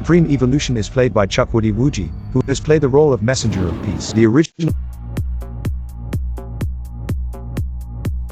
Supreme Evolution is played by Chukwudi Wuji, who has played the role of Messenger of Peace. The original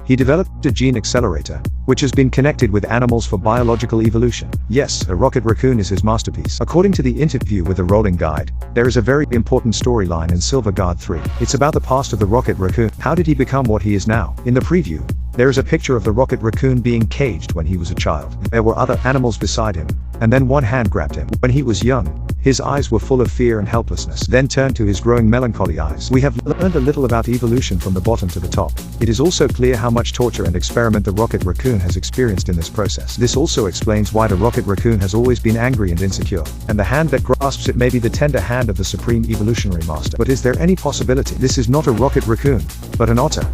He developed a gene accelerator, which has been connected with animals for biological evolution. Yes, a rocket raccoon is his masterpiece. According to the interview with the Rolling Guide, there is a very important storyline in Silver Guard 3. It's about the past of the rocket raccoon. How did he become what he is now? In the preview, there is a picture of the rocket raccoon being caged when he was a child. There were other animals beside him, and then one hand grabbed him. When he was young, his eyes were full of fear and helplessness, then turned to his growing melancholy eyes. We have learned a little about evolution from the bottom to the top. It is also clear how much torture and experiment the rocket raccoon has experienced in this process. This also explains why the rocket raccoon has always been angry and insecure, and the hand that grasps it may be the tender hand of the Supreme Evolutionary Master. But is there any possibility this is not a rocket raccoon, but an otter?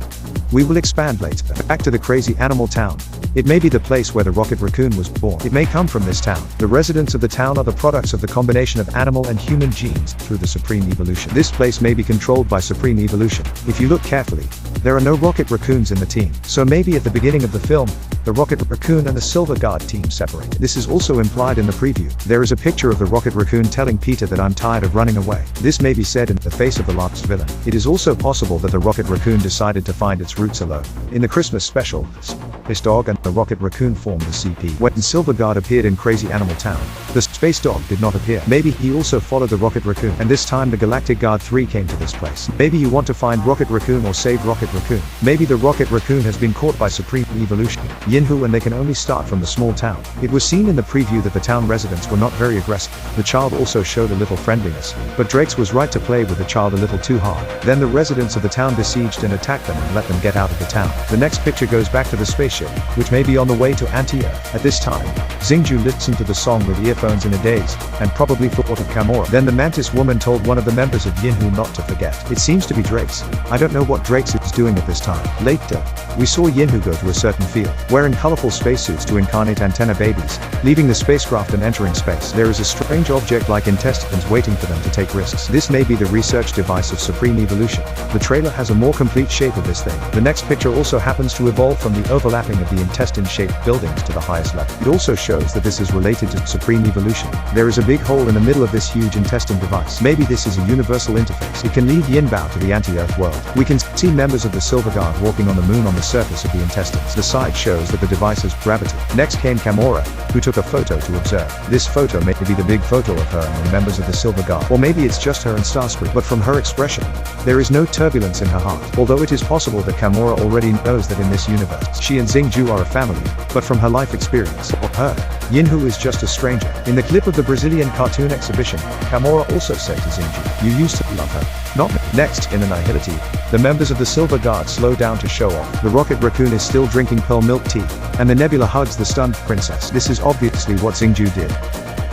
We will expand later. Back to the crazy animal town. It may be the place where the rocket raccoon was born. It may come from this town. The residents of the town are the products of the combination of animal and human genes through the Supreme Evolution. This place may be controlled by Supreme Evolution. If you look carefully, there are no rocket raccoons in the team. So maybe at the beginning of the film, the rocket raccoon and the Silver Guard team separated. This is also implied in the preview. There is a picture of the rocket raccoon telling Peter that I'm tired of running away. This may be said in the face of the last villain. It is also possible that the rocket raccoon decided to find its roots alone. In the Christmas special, Space Dog and the rocket raccoon formed the CP. When Silver Guard appeared in Crazy Animal Town, the Space Dog did not appear. Maybe he also followed the rocket raccoon, and this time the Galactic Guard 3 came to this place. Maybe you want to find Rocket Raccoon or save Rocket Raccoon. Maybe the rocket raccoon has been caught by Supreme Evolution, Yinhu, and they can only start from the small town. It was seen in the preview that the town residents were not very aggressive. The child also showed a little friendliness, but Drakes was right to play with the child a little too hard. Then the residents of the town besieged and attacked them and let them get out of the town. The next picture goes back to the spaceship, which may be on the way to Anti-Earth. At this time, Xingju listened to the song with earphones in a daze, and probably thought of Gamora. Then the Mantis woman told one of the members of Yinhu not to forget. It seems to be Drakes. I don't know what Drakes is doing at this time. Later, we saw Yinhu go to a certain field, wearing colorful spacesuits to incarnate antenna babies, leaving the spacecraft and entering space. There is a strange object like intestines waiting for them to take risks. This may be the research device of Supreme Evolution. The trailer has a more complete shape of this thing. The next picture also happens to evolve from the overlapping of the intestine-shaped buildings to the highest level. It also shows that this is related to Supreme Evolution. There is a big hole in the middle of this huge intestine device. Maybe this is a universal interface. It can lead Yinbao to the anti-Earth world. We can see members of the Silver Guard walking on the moon on the surface of the intestines. The side shows that the device has gravity. Next came Gamora, who took a photo to observe. This photo may be the big photo of her and the members of the Silver Guard. Or maybe it's just her and Starscream. But from her expression, there is no turbulence in her heart. Although it is possible that Gamora already knows that in this universe, she and Xingju are a family, but from her life experience, or her, Yinhu is just a stranger. In the clip of the Brazilian cartoon exhibition, Gamora also said to Xingju, "You used to love her, not me." Next, in Annihility, the members of the Silver Guard slow down to show off. The rocket raccoon is still drinking pearl milk tea, and the Nebula hugs the stunned princess. This is obviously what Xingju did.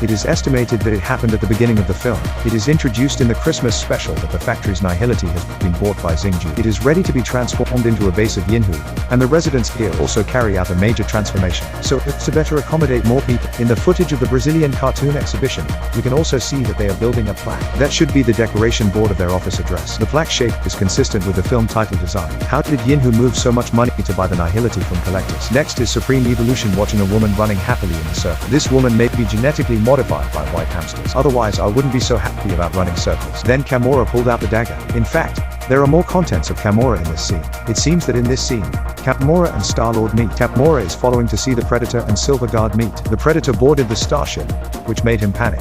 It is estimated that it happened at the beginning of the film. It is introduced in the Christmas special that the factory's Nihility has been bought by Xingju. It is ready to be transformed into a base of Yinhu, and the residents here also carry out a major transformation, so as to better accommodate more people. In the footage of the Brazilian cartoon exhibition, we can also see that they are building a plaque. That should be the decoration board of their office address. The plaque shape is consistent with the film title design. How did Yinhu move so much money to buy the Nihility from collectors? Next is Supreme Evolution watching a woman running happily in the circle. This woman may be genetically modified by white hamsters. Otherwise, I wouldn't be so happy about running circles. Then Gamora pulled out the dagger. In fact, there are more contents of Gamora in this scene. It seems that in this scene, Gamora and Star-Lord meet. Gamora is following to see the Predator and Silver Guard meet. The Predator boarded the starship, which made him panic.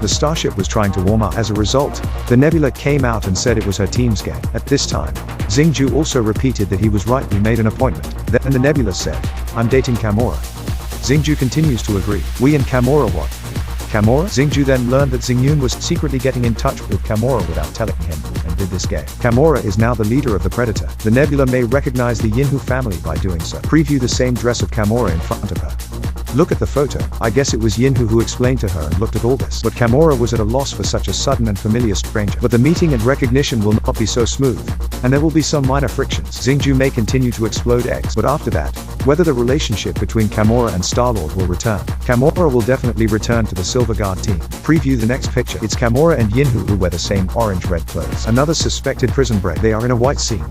The starship was trying to warm up. As a result, the Nebula came out and said it was her team's game. At this time, Xingju also repeated that he was right, we made an appointment. Then the Nebula said, "I'm dating Gamora." Xingju continues to agree. We and Gamora what? Gamora? Xingju then learned that Xingyun was secretly getting in touch with Gamora without telling him, and did this game. Gamora is now the leader of the Predator. The Nebula may recognize the Yinhu family by doing so. Preview the same dress of Gamora in front of her. Look at the photo. I guess it was Yinhu who explained to her and looked at all this. But Gamora was at a loss for such a sudden and familiar stranger. But the meeting and recognition will not be so smooth, and there will be some minor frictions. Xingju may continue to explode eggs, but after that, whether the relationship between Gamora and Star-Lord will return. Gamora will definitely return to the Silver Guard team. Preview the next picture. It's Gamora and Yinhu who wear the same orange-red clothes. Another suspected prison break. They are in a white scene.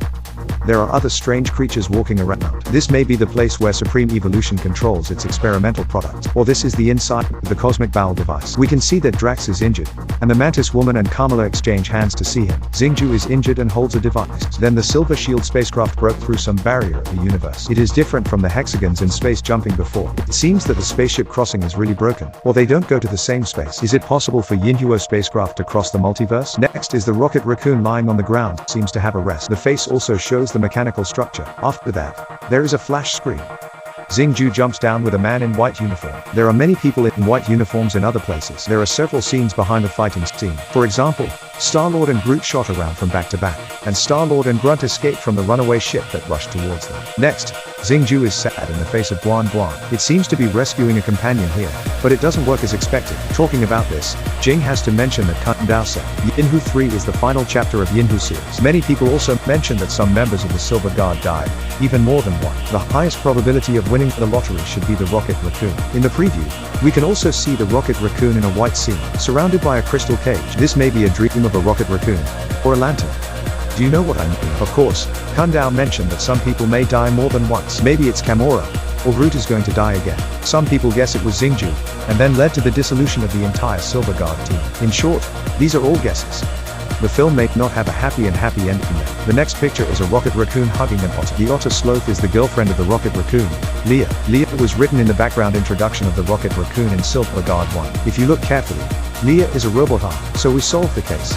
there are other strange creatures walking around. This may be the place where Supreme Evolution controls its experimental product. Or this is the inside of the Cosmic Bowel device. We can see that Drax is injured, and the Mantis Woman and Kamala exchange hands to see him. Xingju is injured and holds a device. Then the Silver Shield spacecraft broke through some barrier of the universe. It is different from the hexagons in space jumping before. It seems that the spaceship crossing is really broken. Or they don't go to the same space. Is it possible for Yinhuo spacecraft to cross the multiverse? Next is the Rocket Raccoon lying on the ground, seems to have a rest. The face also shows the mechanical structure. After that, there is a flash screen. Xingju jumps down with a man in white uniform. There are many people in white uniforms in other places. There are several scenes behind the fighting scene. For example, Star-Lord and Groot shot around from back to back, and Star-Lord and Grunt escaped from the runaway ship that rushed towards them. Next, Xingju is sad in the face of Guan Guan. It seems to be rescuing a companion here, but it doesn't work as expected. Talking about this, Jing has to mention that Kundao said, Yinhu 3 is the final chapter of Yinhu series. Many people also mention that some members of the Silver Guard died, even more than one. The highest probability of winning the lottery should be the Rocket Raccoon. In the preview, we can also see the Rocket Raccoon in a white scene, surrounded by a crystal cage. This may be a dream of a rocket raccoon, or a lantern. Do you know what I mean? Of course, Kundao mentioned that some people may die more than once. Maybe it's Gamora, or Groot is going to die again. Some people guess it was Xingju, and then led to the dissolution of the entire Silver Guard team. In short, these are all guesses. The film may not have a happy ending yet. The next picture is a Rocket Raccoon hugging an otter. The otter sloth is the girlfriend of the Rocket Raccoon, Leah. Leah was written in the background introduction of the Rocket Raccoon in Silver Guard 1. If you look carefully, Leah is a robot arm, so we solved the case.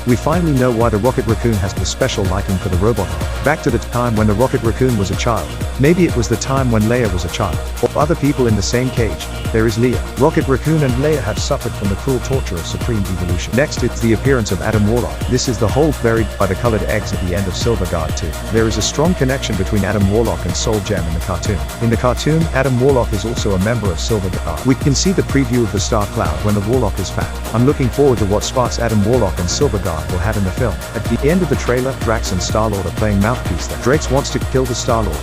We finally know why the Rocket Raccoon has the special liking for the robot arm. Back to the time when the Rocket Raccoon was a child. Maybe it was the time when Leia was a child. Or other people in the same cage. There is Leah. Rocket Raccoon and Leia have suffered from the cruel torture of Supreme Evolution. Next, it's the appearance of Adam Warlock. This is the hole buried by the colored eggs at the end of Silver Guard 2. There is a strong connection between Adam Warlock and Soul Gem in the cartoon. In the cartoon, Adam Warlock is also a member of Silver Guard. We can see the preview of the Star Cloud when the Warlock is fat. I'm looking forward to what spots Adam Warlock and Silver Guard will have in the film. At the end of the trailer, Drax and Star-Lord are playing mouthpiece there. Drax wants to kill the Star-Lord.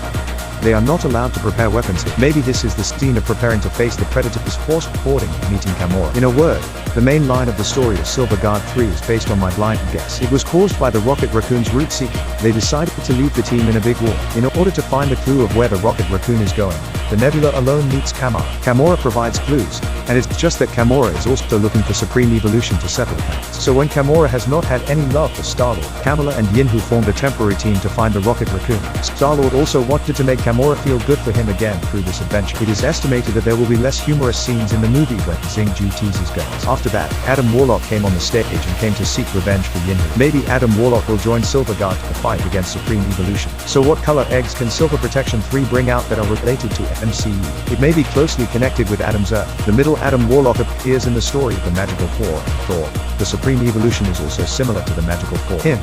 They are not allowed to prepare weapons. Maybe this is the scene of preparing to face the Predator's forced boarding and meeting Gamora. In a word, the main line of the story of Silver Guard 3 is based on my blind guess. It was caused by the Rocket Raccoon's route seeking. They decided to leave the team in a big war. In order to find the clue of where the Rocket Raccoon is going, the Nebula alone meets Gamora. Gamora provides clues, and it's just that Gamora is also looking for Supreme Evolution to settle things. So when Gamora has not had any love for Star-Lord, Kamala and Yinhu formed a temporary team to find the Rocket Raccoon. Star-Lord also wanted to make Gamora feel good for him again through this adventure. It is estimated that there will be less humorous scenes in the movie when Xingju teases girls. After that, Adam Warlock came on the stage and came to seek revenge for Yinhu. Maybe Adam Warlock will join Silver Guard to fight against Supreme Evolution. So what color eggs can Silver Protection 3 bring out that are related to MCU? It may be closely connected with Adam's Earth. The middle Adam Warlock appears in the story of the Magical Four. Thor. The Supreme Evolution is also similar to the Magical Four. Him.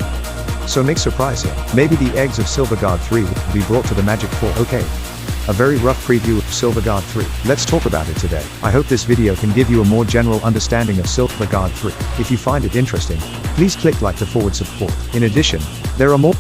So make surprise here. Maybe the eggs of Silver Guard 3 will be brought to the Magic Four. Okay. A very rough preview of Silver Guard 3. Let's talk about it today. I hope this video can give you a more general understanding of Silver Guard 3. If you find it interesting, please click like to forward support. In addition, there are more